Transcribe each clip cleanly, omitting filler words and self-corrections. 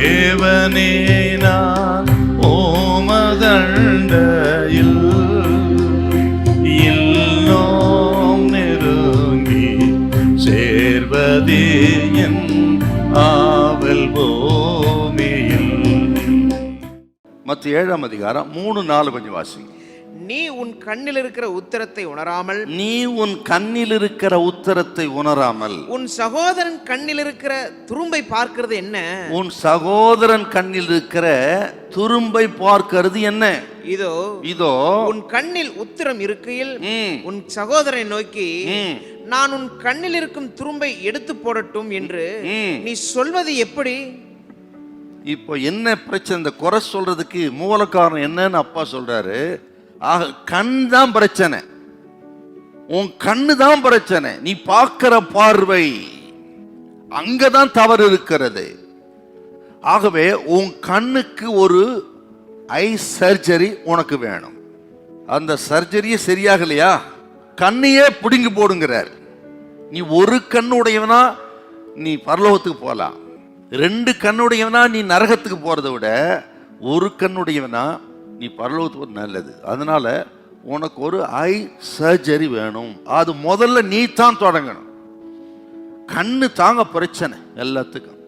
தேவனே நான் ஓமதண்டையில் இன்னும் நெருங்கி சேர்வதே என் ஆவல் பூமியில். மத்திய 7ஆம் அதிகாரம் 3-4 கொஞ்சம் வாசிங்க. நீ உன் கண்ணில் இருக்கிற உத்தரத்தை உணராமல், நீ உன் கண்ணில் இருக்கிற உத்தரத்தை உணராமல், உன் சகோதரன் கண்ணில் இருக்கிற துரும்பை பார்க்கிறது என்ன? உன் சகோதரன் கண்ணில் இருக்கிற துரும்பை பார்க்கிறது என்ன? இதோ இதோ உன் கண்ணில் உத்திரம் இருக்கையில் உன் சகோதரனை நோக்கி, நான் உன் கண்ணில் இருக்கும் துரும்பை எடுத்து போடட்டும் என்று நீ சொல்வது எப்படி? இப்போ என்ன பிரச்சனை? இந்த குறை சொல்றதுக்கு மூல காரணம் என்னன்னு அப்பா சொல்றாரு. ஆக கண் தான் பிரச்சனை, உன் கண்ணு தான் பிரச்சனை. நீ பார்க்கிற பார்வை அங்கதான் தவறு இருக்கிறது. ஆகவே உன் கண்ணுக்கு ஒரு ஐ சர்ஜரி உனக்கு வேணும். அந்த சர்ஜரியே சரியாகலையா, கண்ணையே பிடுங்கி போடுங்கிறார். நீ ஒரு கண்ணுடையவனா நீ பரலோகத்துக்கு போகலாம், 2 கண்ணுடையவனா நீ நரகத்துக்கு போறதை விட ஒரு கண்ணுடையவனா நீ பரலோகத்துக்கு நல்லது. அதனால உனக்கு ஒரு ஐ சர்ஜரி வேணும். அது முதல்ல நீ தான் தொடங்கணும். கண்ணு தாங்க பிரச்சனை எல்லாத்துக்கும்.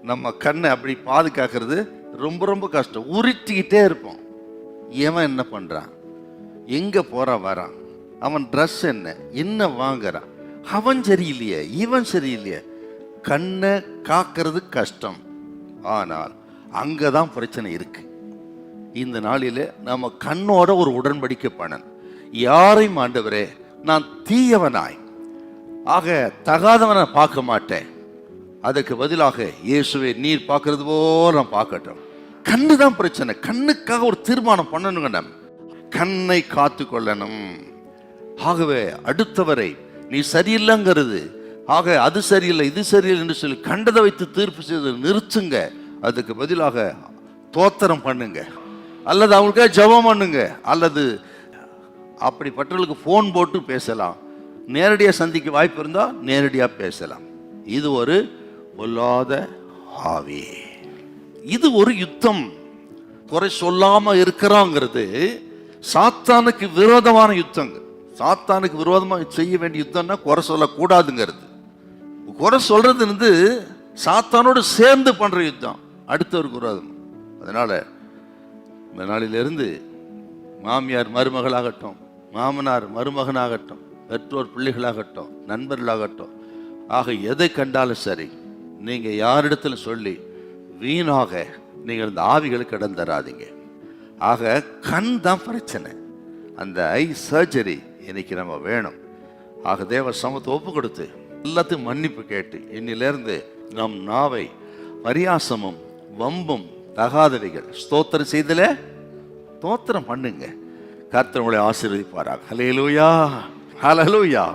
நம்ம கண்ணை அப்படி பாதுகாக்கிறது ரொம்ப ரொம்ப கஷ்டம். உருட்டிக்கிட்டே இருப்போம். இவன் என்ன பண்றான், எங்க போறான் வரான், அவன் ட்ரெஸ் என்ன வாங்குறான், அவன் சரியில்லையே இவன் சரியில்லையே. கண்ணை காக்கிறது கஷ்டம், ஆனால் அங்கதான் பிரச்சனை இருக்கு. இந்த நாளில நம்ம கண்ணோட ஒரு உடன்படிக்கை பண்ணணும். யாரையும் ஆண்டவரே நான் தீயவனாய் ஆக தகாதவனை பார்க்க மாட்டேன், அதுக்கு பதிலாக இயேசுவே நீர் பார்க்கறது போல நான் பார்க்கட்டும். கண்ணு தான் பிரச்சனை. கண்ணுக்காக ஒரு தீர்மானம் பண்ணணுங்க. நம்ம கண்ணை காத்து கொள்ளணும். ஆகவே அடுத்தவரை நீ சரியில்லைங்கிறது, ஆக அது சரியில்லை இது சரியில்லை என்று சொல்லி கண்டதை வைத்து தீர்ப்பு செய்து நிறுத்துங்க. அதுக்கு பதிலாக தோத்திரம் பண்ணுங்க, அல்லது அவங்களுக்காக ஜெபம் பண்ணுங்க, அல்லது அப்படிப்பட்டவர்களுக்கு ஃபோன் போட்டு பேசலாம். நேரடியாக சந்திக்க வாய்ப்பு இருந்தால் நேரடியாக பேசலாம். இது ஒரு பொல்லாத ஆவி, இது ஒரு யுத்தம். குறை சொல்லாம இருக்கிறாங்கிறது சாத்தானுக்கு விரோதமான யுத்தங்க. சாத்தானுக்கு விரோதமாக செய்ய வேண்டிய யுத்தம்னா குறை சொல்லக்கூடாதுங்கிறது. குறை சொல்றது சாத்தானோடு சேர்ந்து பண்ற யுத்தம், அடுத்தவருக்கு விரோதம். அதனால இந்த நாளிலிருந்து மாமியார் மருமகளாகட்டும், மாமனார் மருமகனாகட்டும், பெற்றோர் பிள்ளைகளாகட்டும், நண்பர்களாகட்டும், ஆக எதை கண்டாலும் சரி நீங்க யாரிடத்துல சொல்லி வீணாக நீங்கள் இந்த ஆவிகளுக்கு இடம் தராதீங்க. ஆக கண் தான் பிரச்சனை. அந்த ஐ சர்ஜரி இன்னைக்கு நம்ம வேணும். ஆக தேவ சமத்தை ஒப்பு கொடுத்து எல்லாத்தையும் மன்னிப்பு கேட்டு இன்னிலிருந்து நம் நாவை பரியாசமும் வம்பும் தகாதவைகள் ஸ்தோத்திரம் செய்தல தோத்திரம் பண்ணுங்க. கர்த்தர் உங்களை ஆசீர்வதிப்பாராக. ஹல்லேலூயா, ஹல்லேலூயா.